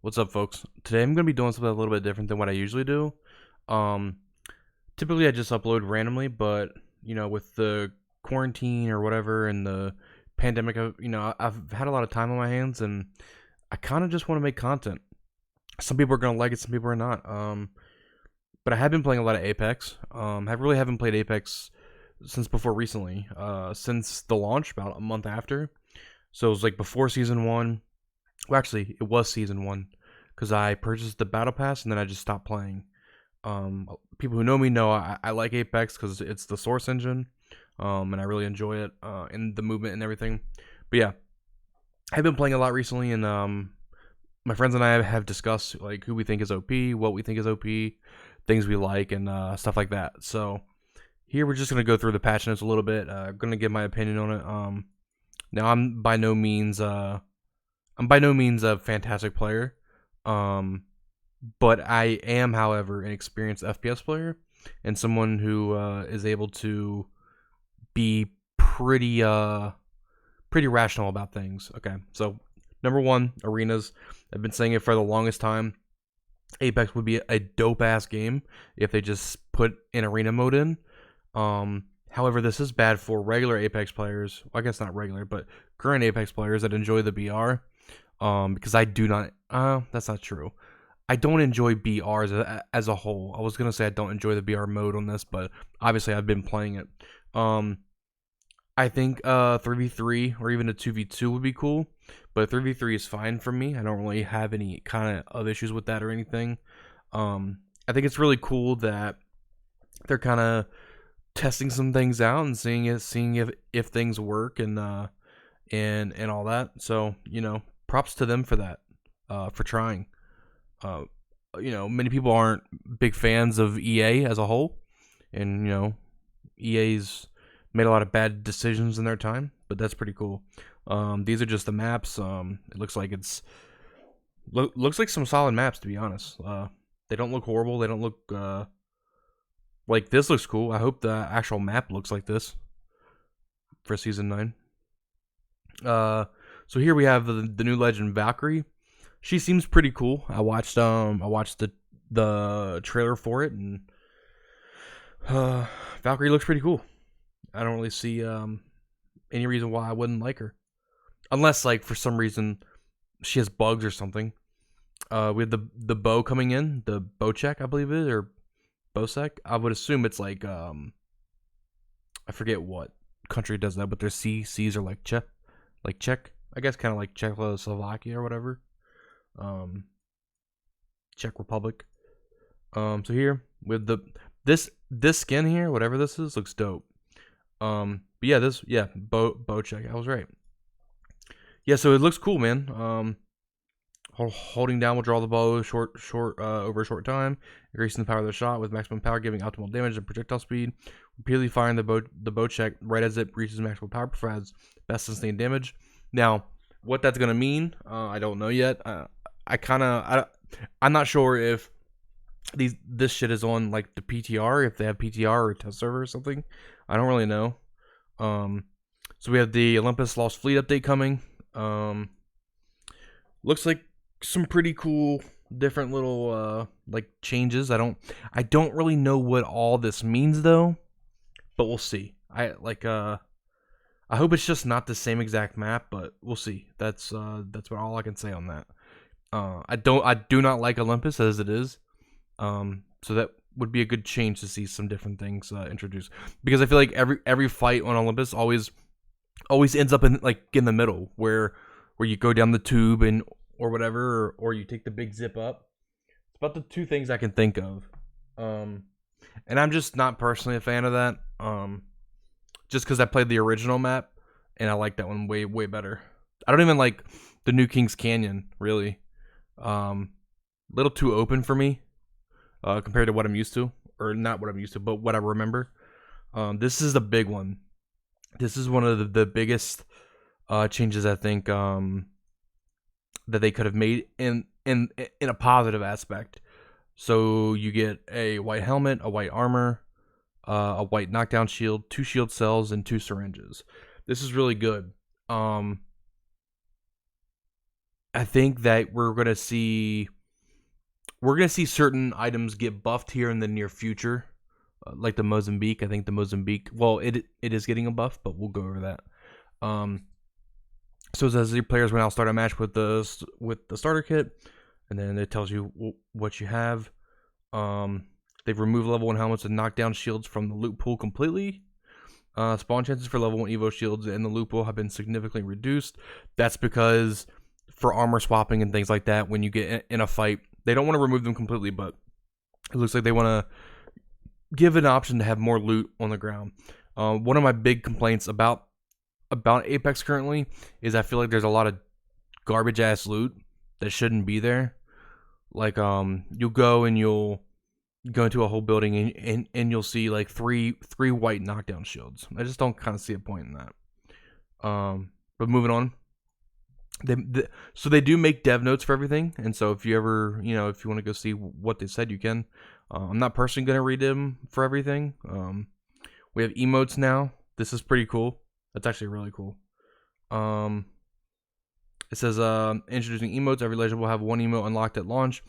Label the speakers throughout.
Speaker 1: What's up, folks? Today I'm going to be doing something a little bit different than what I usually do. Um, Typically I just upload randomly, but with the quarantine or whatever and the pandemic, I've had a lot of time on my hands, and I kind of just want to make content. Some people are going to like it, some people are not. But I have been playing a lot of Apex. I really haven't played Apex since before recently. Since the launch, about a month after. So it was like before season one. Well, actually, it was season one because I purchased the battle pass and then I just stopped playing. People who know me know I like Apex because it's the source engine, and I really enjoy it, and the movement and everything. But yeah, I've been playing a lot recently, and my friends and I have discussed like who we think is OP, what we think is OP, things we like, and stuff like that. So here we're just gonna go through the patch notes a little bit. Gonna give my opinion on it. Now I'm by no means a fantastic player. Um, but I am, however, an experienced FPS player and someone who is able to be pretty rational about things. Okay, so number one, arenas. I've been saying it for the longest time. Apex would be a dope ass game if they just put an arena mode in. However, this is bad for regular Apex players. Well, I guess not regular, but current Apex players that enjoy the BR. Because I do not. That's not true. I don't enjoy BR as a whole. I was gonna say I don't enjoy the BR mode on this, but obviously I've been playing it. Um, I think 3v3 or even a 2v2 would be cool, but 3v3 is fine for me. I don't really have any kind of issues with that or anything. I think it's really cool that they're kind of testing some things out and seeing if things work and all that. So props to them for that, for trying. Uh, Many people aren't big fans of EA as a whole, and EA's made a lot of bad decisions in their time, but that's pretty cool. These are just the maps. It looks like looks like some solid maps, to be honest. They don't look horrible. They don't look like this looks cool. I hope the actual map looks like this for season 9. So here we have the new legend Valkyrie. She seems pretty cool. I watched the trailer for it, and Valkyrie looks pretty cool. I don't really see any reason why I wouldn't like her, unless like for some reason she has bugs or something. We have the bow coming in, the Bocek, I believe it is, or Bosek. I would assume it's like I forget what country does that, but their C's are like Czech, I guess, kind of like Czechoslovakia or whatever. Um, Czech Republic. So here with this skin here, whatever this is, looks dope. But yeah, Bocek. I was right. Yeah, so it looks cool, man. Holding down will draw the bow over a short time, increasing the power of the shot with maximum power, giving optimal damage and projectile speed. Repeatedly firing the Bocek right as it reaches maximum power provides best sustained damage. Now, what that's gonna mean, I don't know yet. I'm not sure if this shit is on like the PTR, if they have PTR or test server or something. I don't really know. So we have the Olympus Lost Fleet update coming. Looks like some pretty cool different little like changes. I don't really know what all this means though, but we'll see. I hope it's just not the same exact map, but we'll see. That's what all I can say on that. I do not like Olympus as it is. So that would be a good change to see some different things introduced, because I feel like every fight on Olympus always ends up in the middle where you go down the tube and or whatever, or you take the big zip up. It's about the two things I can think of. And I'm just not personally a fan of that. Just because I played the original map and I like that one way better. I don't even like the new King's Canyon really. Little too open for me compared to what I'm used to, or not what I'm used to, but what I remember. This is the big one. This is one of the biggest changes I think that they could have made in a positive aspect. So you get a white helmet, a white armor, a white knockdown shield, 2 shield cells, and 2 syringes. This is really good. I think that we're gonna see certain items get buffed here in the near future, like the Mozambique. I think the Mozambique. Well, it is getting a buff, but we'll go over that. So it says your players will now start a match with the starter kit, and then it tells you what you have. They've removed level 1 helmets and knockdown shields from the loot pool completely. Spawn chances for level 1 Evo shields in the loot pool have been significantly reduced. That's because for armor swapping and things like that, when you get in a fight, they don't want to remove them completely, but it looks like they want to give an option to have more loot on the ground. One of my big complaints about Apex currently is I feel like there's a lot of garbage ass loot that shouldn't be there. Like you'll go and you'll go into a whole building and you'll see like three white knockdown shields. I just don't kind of see a point in that. But moving on, so they do make dev notes for everything, and so if you ever, if you want to go see what they said, you can. I'm not personally gonna read them for everything. We have emotes now. This is pretty cool. That's actually really cool. It says introducing emotes. Every legend will have one emote unlocked at launch,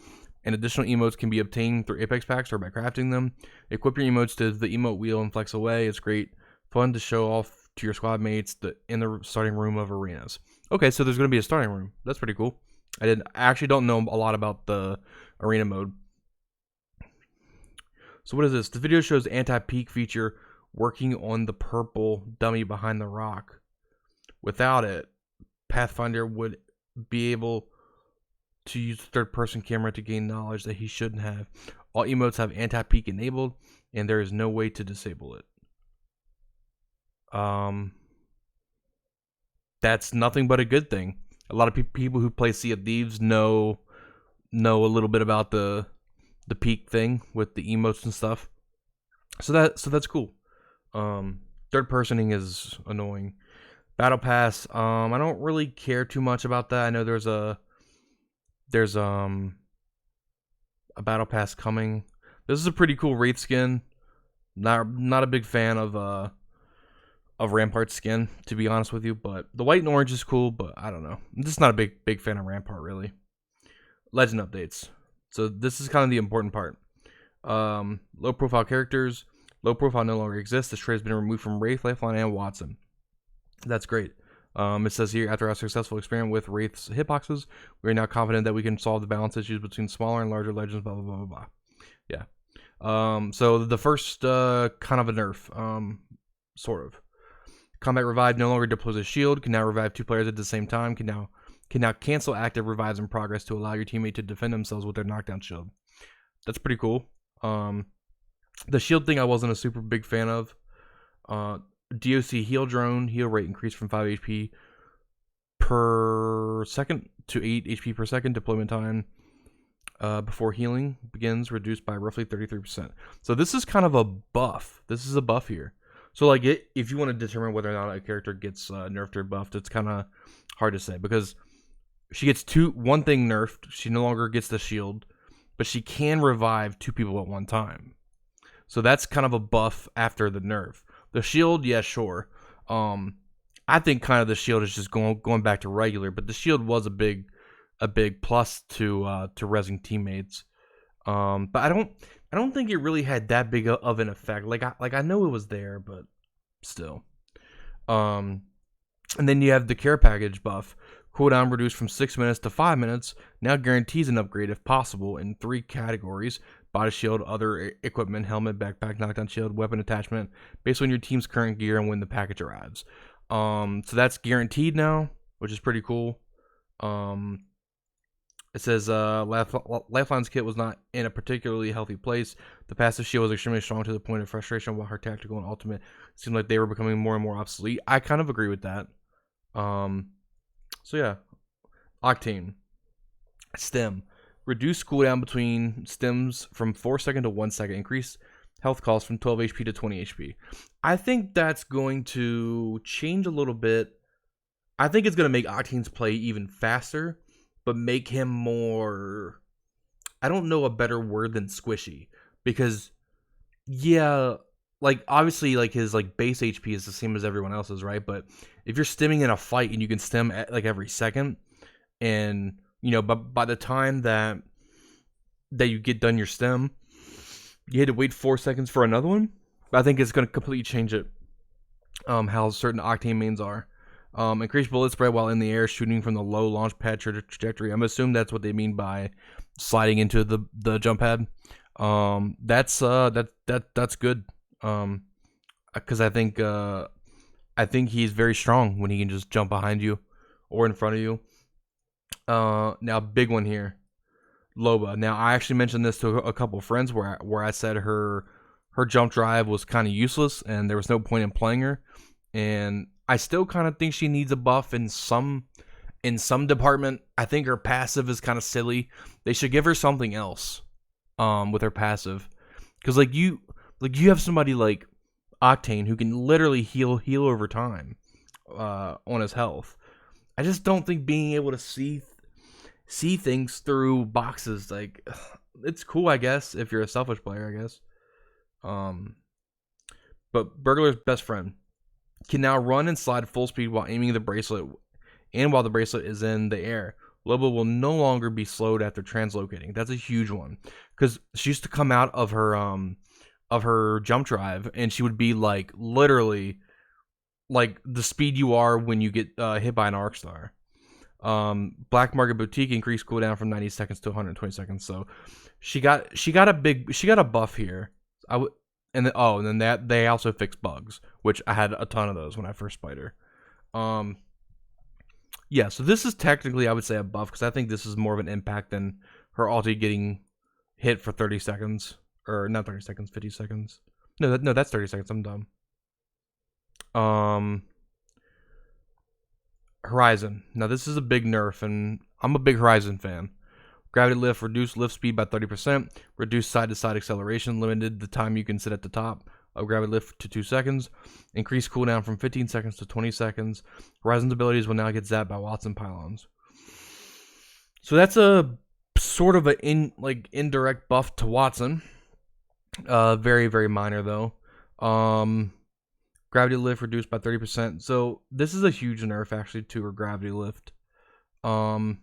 Speaker 1: and additional emotes can be obtained through Apex packs or by crafting them. Equip your emotes to the emote wheel and flex away. It's great fun to show off to your squad mates in the starting room of arenas. Okay, so there's going to be a starting room. That's pretty cool. I actually don't know a lot about the arena mode. So what is this? The video shows anti-peek feature working on the purple dummy behind the rock. Without it, Pathfinder would be able to use the third-person camera to gain knowledge that he shouldn't have. All emotes have anti-peek enabled, and there is no way to disable it. That's nothing but a good thing. A lot of people who play Sea of Thieves know a little bit about the peak thing with the emotes and stuff. So that's cool. Third personing is annoying. Battle Pass, I don't really care too much about that. I know there's a Battle Pass coming. This is a pretty cool Wraith skin. Not a big fan of Rampart skin, to be honest with you, but the white and orange is cool, but I don't know. I'm just not a big fan of Rampart, really. Legend updates. So this is kind of the important part. Low profile characters. Low profile no longer exists. This trait has been removed from Wraith, Lifeline, and Watson. That's great. It says here, after our successful experiment with Wraith's hitboxes, we are now confident that we can solve the balance issues between smaller and larger legends, blah, blah, blah, blah, blah. Yeah. So the first kind of a nerf, sort of. Combat Revive no longer deploys a shield, can now revive 2 players at the same time, can now cancel active revives in progress to allow your teammate to defend themselves with their knockdown shield. That's pretty cool. The shield thing I wasn't a super big fan of. DOC heal drone, heal rate increased from 5 HP per second to 8 HP per second. Deployment time before healing begins reduced by roughly 33%. So this is kind of a buff. This is a buff here. So like if you want to determine whether or not a character gets nerfed or buffed, it's kind of hard to say because she gets one thing nerfed. She no longer gets the shield, but she can revive 2 people at one time. So that's kind of a buff after the nerf. The shield, yeah, sure. I think kind of the shield is just going back to regular, but the shield was a big plus to rezzing teammates. But I don't think it really had that big of an effect. Like I know it was there, but still. And then you have the care package buff. Cooldown reduced from 6 minutes to 5 minutes. Now guarantees an upgrade if possible in 3 categories: body shield, other equipment, helmet, backpack, knockdown shield, weapon attachment, based on your team's current gear and when the package arrives. So that's guaranteed now, which is pretty cool. It says Lifeline's kit was not in a particularly healthy place. The passive shield was extremely strong to the point of frustration, while her tactical and ultimate seemed like they were becoming more and more obsolete. I kind of agree with that. So yeah. Octane. Stem. Reduce cooldown between stems from 4 seconds to 1 second. Increase health cost from 12 HP to 20 HP. I think that's going to change a little bit. I think it's going to make Octane's play even faster, but make him more, I don't know a better word than squishy. Because, yeah, like, obviously, like, his, like, base HP is the same as everyone else's, right? But if you're stemming in a fight and you can stem, like, every second, and but by the time that you get done your stem, you had to wait 4 seconds for another one. I think it's going to completely change it. How certain Octane mains are. Increase bullet spread while in the air, shooting from the low launch pad trajectory. I'm assuming that's what they mean by sliding into the jump pad. That's good. Because I think he's very strong when he can just jump behind you or in front of you. Now big one here, Loba. Now I actually mentioned this to a couple of friends where I said her jump drive was kind of useless and there was no point in playing her. And I still kind of think she needs a buff in some department. I think her passive is kind of silly. They should give her something else with her passive. Cuz you have somebody like Octane who can literally heal over time on his health. I just don't think being able to see things through boxes, like, it's cool, I guess, if you're a selfish player, I guess. But Burglar's best friend can now run and slide full speed while aiming the bracelet, and while the bracelet is in the air. Loba will no longer be slowed after translocating. That's a huge one, because she used to come out of her jump drive, and she would be like literally like the speed you are when you get hit by an arc star. Black Market Boutique increased cooldown from 90 seconds to 120 seconds. So she got a buff here. And then that they also fixed bugs, which I had a ton of those when I first played her. Yeah, so this is technically, I would say, a buff, because I think this is more of an impact than her ulti getting hit for 30 seconds. Or not 30 seconds, 50 seconds. No, that's 30 seconds. I'm dumb. Horizon. Now this is a big nerf, and I'm a big Horizon fan. Gravity lift, reduced lift speed by 30%, reduced side-to-side acceleration, limited the time you can sit at the top of gravity lift to 2 seconds, increased cooldown from 15 seconds to 20 seconds. Horizon's abilities will now get zapped by Wattson pylons. So that's a sort of indirect buff to Wattson. Very, very minor though. Gravity lift reduced by 30%. So this is a huge nerf actually to her gravity lift. I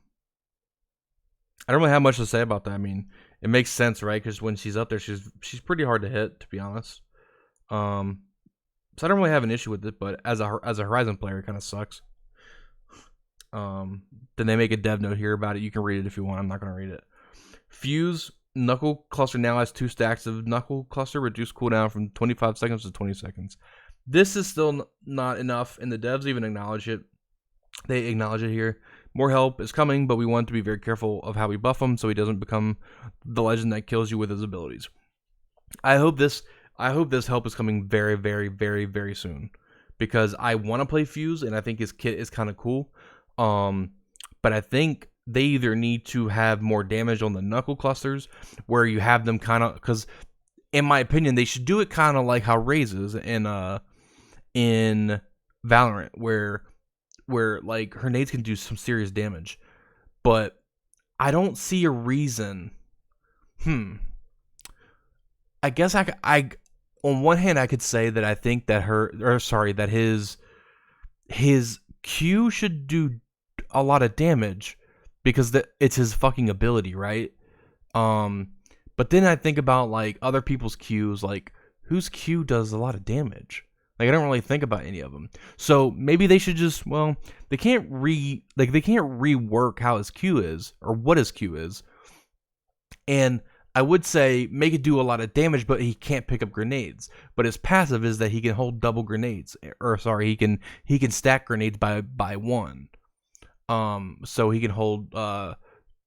Speaker 1: don't really have much to say about that. I mean, it makes sense, right? Because when she's up there, she's pretty hard to hit, to be honest. So I don't really have an issue with it, but as a Horizon player, it kind of sucks. Then they make a dev note here about it. You can read it if you want. I'm not going to read it. Fuse Knuckle Cluster now has 2 stacks of Knuckle Cluster, reduced cooldown from 25 seconds to 20 seconds. This is still not enough, and the devs even acknowledge it. They acknowledge it here. More help is coming, but we want to be very careful of how we buff him so he doesn't become the legend that kills you with his abilities. I hope this help is coming very, very, very, very soon, because I want to play Fuse, and I think his kit is kind of cool. But I think they either need to have more damage on the Knuckle Clusters, where you have them kind of, because in my opinion, they should do it kind of like how Raze is in Valorant, where like her nades can do some serious damage. But I don't see a reason. I guess I on one hand I could say that I think that that his Q should do a lot of damage, because it's his fucking ability, right? But then I think about like other people's Qs, like whose Q does a lot of damage. Like, I don't really think about any of them. So maybe they should just, well, they can't rework how his Q is or what his Q is. And I would say make it do a lot of damage, but he can't pick up grenades. But his passive is that he can hold double grenades, or sorry, he can stack grenades by one. So he can hold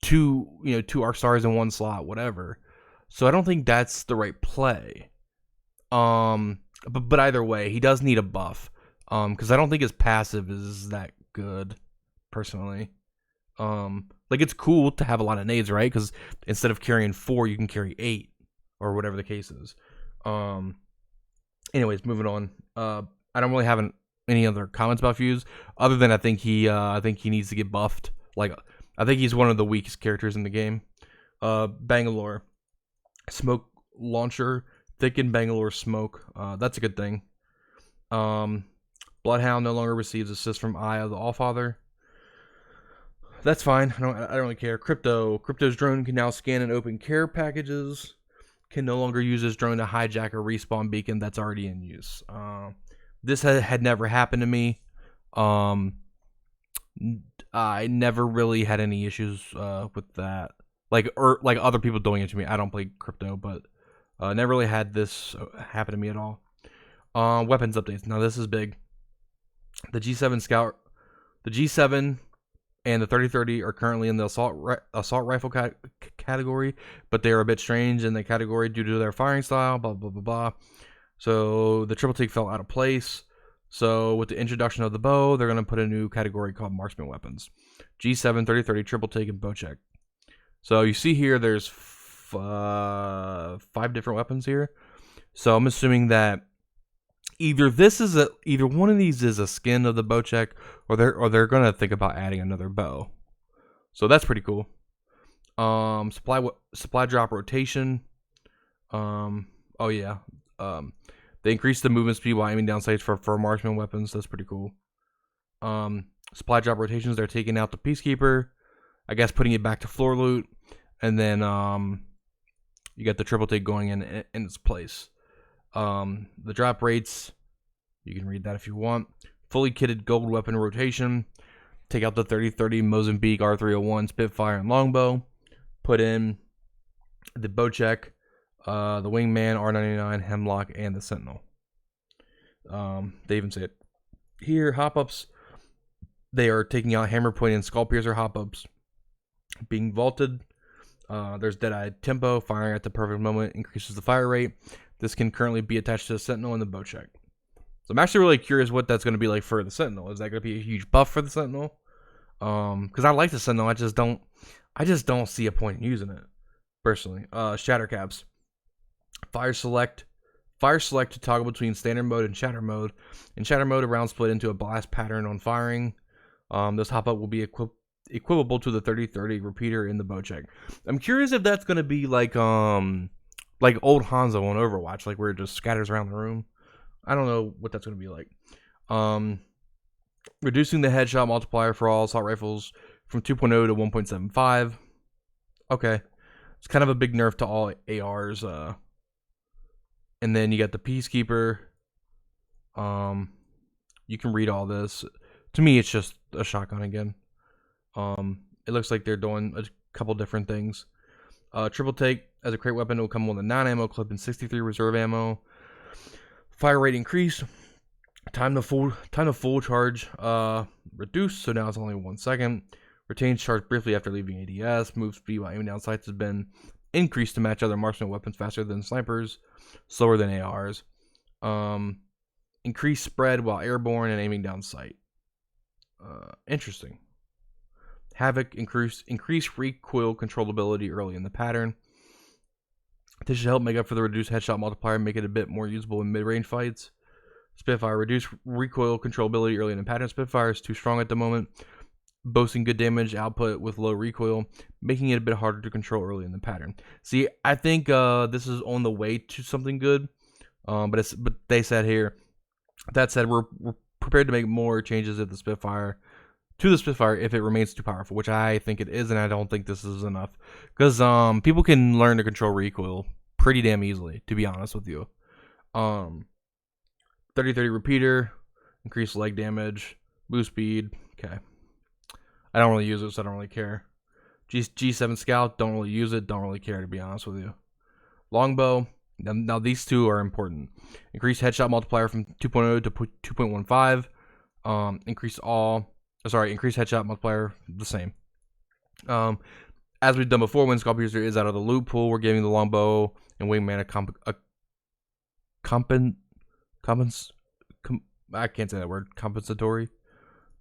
Speaker 1: two arc stars in one slot, whatever. So I don't think that's the right play. But either way, he does need a buff. Because I don't think his passive is that good, personally. Like, it's cool to have a lot of nades, right? Because instead of carrying 4, you can carry 8, or whatever the case is. Anyways, moving on. I don't really have any other comments about Fuse, other than I think he needs to get buffed. Like, I think he's one of the weakest characters in the game. Bangalore, smoke launcher. Thicken Bangalore smoke. That's a good thing. Bloodhound no longer receives assist from Eye of the Allfather. That's fine. I don't really care. Crypto's drone can now scan and open care packages. Can no longer use this drone to hijack a respawn beacon that's already in use. This had never happened to me. I never really had any issues with that. Like other people doing it to me. I don't play crypto, but never really had this happen to me at all. Weapons updates. Now this is big. The G7 Scout, the G7 and the 3030 are currently in the assault rifle category, but they are a bit strange in the category due to their firing style, blah, blah, blah, blah. So the triple take fell out of place. So with the introduction of the bow, they're going to put a new category called marksman weapons. G7, 3030, triple take, and bow check. So you see here, there's 5 different weapons here. So I'm assuming that either one of these is a skin of the bow check, or they're gonna think about adding another bow. So that's pretty cool. Supply drop rotation. Oh yeah. They increased the movement speed while aiming down sights for marksman weapons. That's pretty cool. Supply drop rotations. They're taking out the peacekeeper, I guess putting it back to floor loot, and then you got the triple take going in its place. The drop rates, you can read that if you want. Fully kitted gold weapon rotation. Take out the 3030 Mozambique R301 Spitfire and longbow. Put in the bow check, the wingman R99 Hemlock, and the Sentinel. They even say it here. Hop ups. They are taking out hammer point and skull piercer hop ups. Being vaulted. There's Deadeye Tempo. Firing at the perfect moment increases the fire rate. This can currently be attached to the Sentinel and the bow check. So I'm actually really curious what that's going to be like for the Sentinel. Is that going to be a huge buff for the Sentinel? Because I like the Sentinel. I just don't see a point in using it personally. Shatter caps. Fire select to toggle between standard mode and shatter mode. In shatter mode, a round split into a blast pattern on firing. This hop up will be equivalent to the 3030 repeater in the bow check. I'm curious if that's going to be like old Hanzo on Overwatch, like where it just scatters around the room. I don't know what that's going to be like. Reducing the headshot multiplier for all assault rifles from 2.0 to 1.75. Okay. It's kind of a big nerf to all ARs. And then you got the Peacekeeper. You can read all this. To me, it's just a shotgun again. It looks like they're doing a couple different things. Triple take as a crate weapon, it will come with a 9 ammo clip and 63 reserve ammo. Fire rate increase. Time to full charge reduced, so now it's only 1 second. Retains charge briefly after leaving ADS. Move speed while aiming down sights has been increased to match other marksman weapons faster than snipers, slower than ARs. Increased spread while airborne and aiming down sight. Interesting. Havoc, increased recoil controllability early in the pattern. This should help make up for the reduced headshot multiplier and make it a bit more usable in mid-range fights. Spitfire, reduced recoil controllability early in the pattern. Spitfire is too strong at the moment, boasting good damage output with low recoil, making it a bit harder to control early in the pattern. See, I think this is on the way to something good, but they said here, that said, we're prepared to make more changes to the Spitfire if it remains too powerful, which I think it is, and I don't think this is enough, because people can learn to control recoil pretty damn easily, to be honest with you. 30-30 repeater, increased leg damage, boost speed. Okay, I don't really use it, so I don't really care. G7 Scout, don't really use it, don't really care, to be honest with you. Longbow. Now these two are important. Increased headshot multiplier from 2.0 to 2.15. Increased headshot multiplier the same. As we've done before, when Skull Piercer is out of the loot pool, we're giving the longbow and wingman I can't say that word. Compensatory.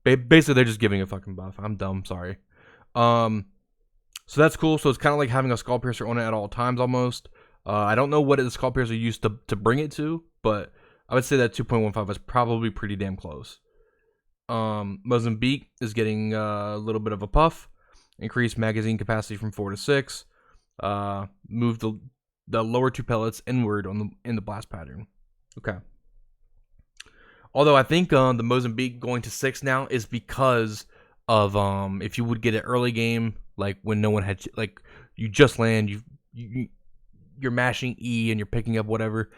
Speaker 1: Basically, they're just giving a fucking buff. I'm dumb. Sorry. So that's cool. So it's kind of like having a Skull Piercer on it at all times almost. I don't know what the Skull Piercer used to bring it to, but I would say that 2.15 is probably pretty damn close. Mozambique is getting a little bit of a puff. Increased magazine capacity from 4 to 6. Move the lower 2 pellets inward in the blast pattern. Okay. Although I think the Mozambique going to 6 now is because of if you would get an early game, like when no one had, like you just land, you're mashing E and you're picking up whatever.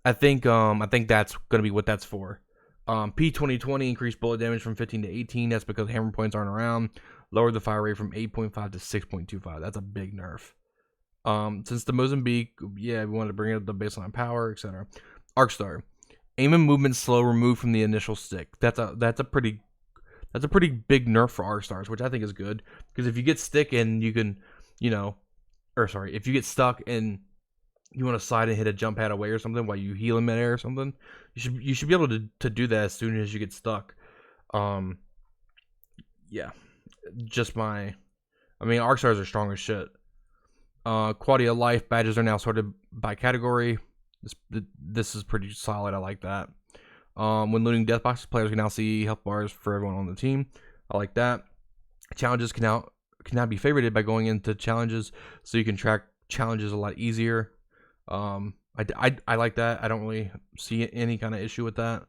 Speaker 1: I think that's gonna be what that's for. P2020 increased bullet damage from 15 to 18. That's because hammer points aren't around. Lowered the fire rate from 8.5 to 6.25. That's a big nerf. Since the Mozambique, yeah, we wanted to bring up the baseline power, etc. Arcstar, aim and movement slow, removed from the initial stick. That's a pretty big nerf for Arcstars, which I think is good, because if you get stick and you can, if you get stuck and you want to slide and hit a jump pad away or something while you heal in midair or something, you should be able to do that as soon as you get stuck. Yeah, Arcstars are strong as shit. Quality of life badges are now sorted by category. This is pretty solid. I like that. When looting death boxes, players can now see health bars for everyone on the team. I like that. Challenges can now be favorited by going into challenges, so you can track challenges a lot easier. I like that. I don't really see any kind of issue with that.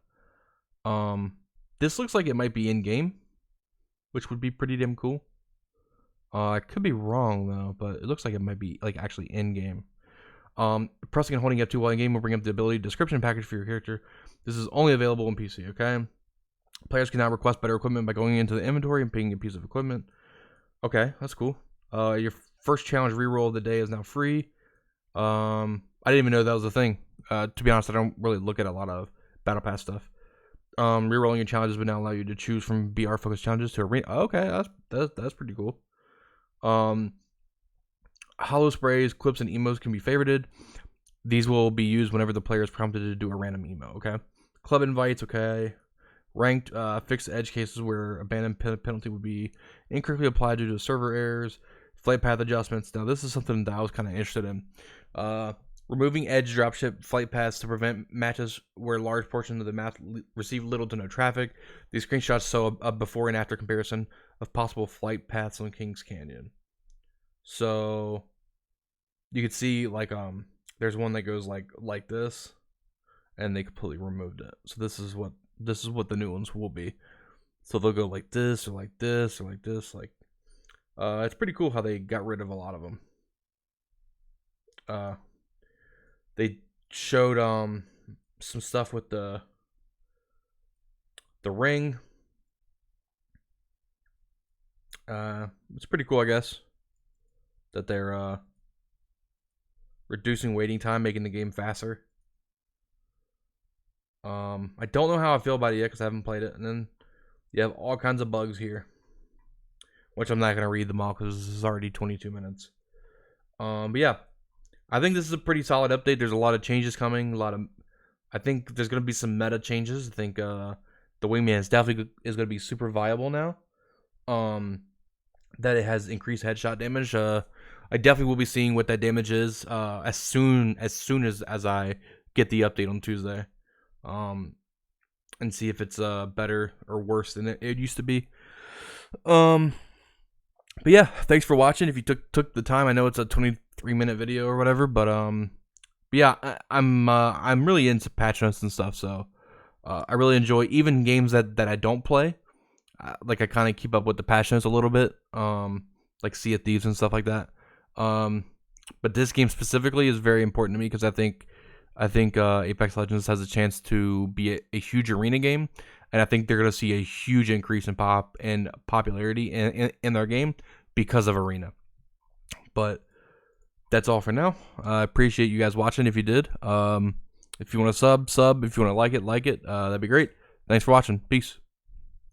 Speaker 1: This looks like it might be in game, which would be pretty damn cool. I could be wrong though, but it looks like it might be like actually in game. Pressing and holding F2 while in game will bring up the ability description package for your character. This is only available in PC, okay? Players can now request better equipment by going into the inventory and picking a piece of equipment. Okay, that's cool. Your first challenge reroll of the day is now free. I didn't even know that was a thing. To be honest, I don't really look at a lot of Battle Pass stuff. Rerolling your challenges would now allow you to choose from BR focused challenges to arena. Okay, that's pretty cool. Hollow sprays, clips, and emotes can be favorited. These will be used whenever the player is prompted to do a random emo. Okay. Club invites. Okay. Ranked fixed edge cases where abandon penalty would be incorrectly applied due to server errors. Flight path adjustments. Now this is something that I was kind of interested in. Removing edge dropship flight paths to prevent matches where large portions of the map receive little to no traffic. These screenshots show a before and after comparison of possible flight paths on Kings Canyon. So you could see like there's one that goes like this, and they completely removed it. So this is what the new ones will be. So they'll go like this or like this or like this. Like it's pretty cool how they got rid of a lot of them. They showed some stuff with the ring. It's pretty cool, I guess, that they're reducing waiting time, making the game faster. I don't know how I feel about it yet because I haven't played it. And then you have all kinds of bugs here, which I'm not going to read them all because this is already 22 minutes. But yeah, I think this is a pretty solid update. There's a lot of changes coming. I think there's going to be some meta changes. I think the Wingman is definitely going to be super viable now. That it has increased headshot damage. I definitely will be seeing what that damage is as soon as I get the update on Tuesday, and see if it's better or worse than it used to be. But yeah, thanks for watching. If you took the time, I know it's a 23-minute video or whatever, but yeah, I'm really into patch notes and stuff, so I really enjoy even games that I don't play. Like I kind of keep up with the patch notes a little bit, like Sea of Thieves and stuff like that. But this game specifically is very important to me because I think Apex Legends has a chance to be a huge arena game, and I think they're gonna see a huge increase in popularity in their game because of arena. But that's all for now. I appreciate you guys watching. If you did, if you want to sub. If you want to like it, that'd be great. Thanks for watching. Peace.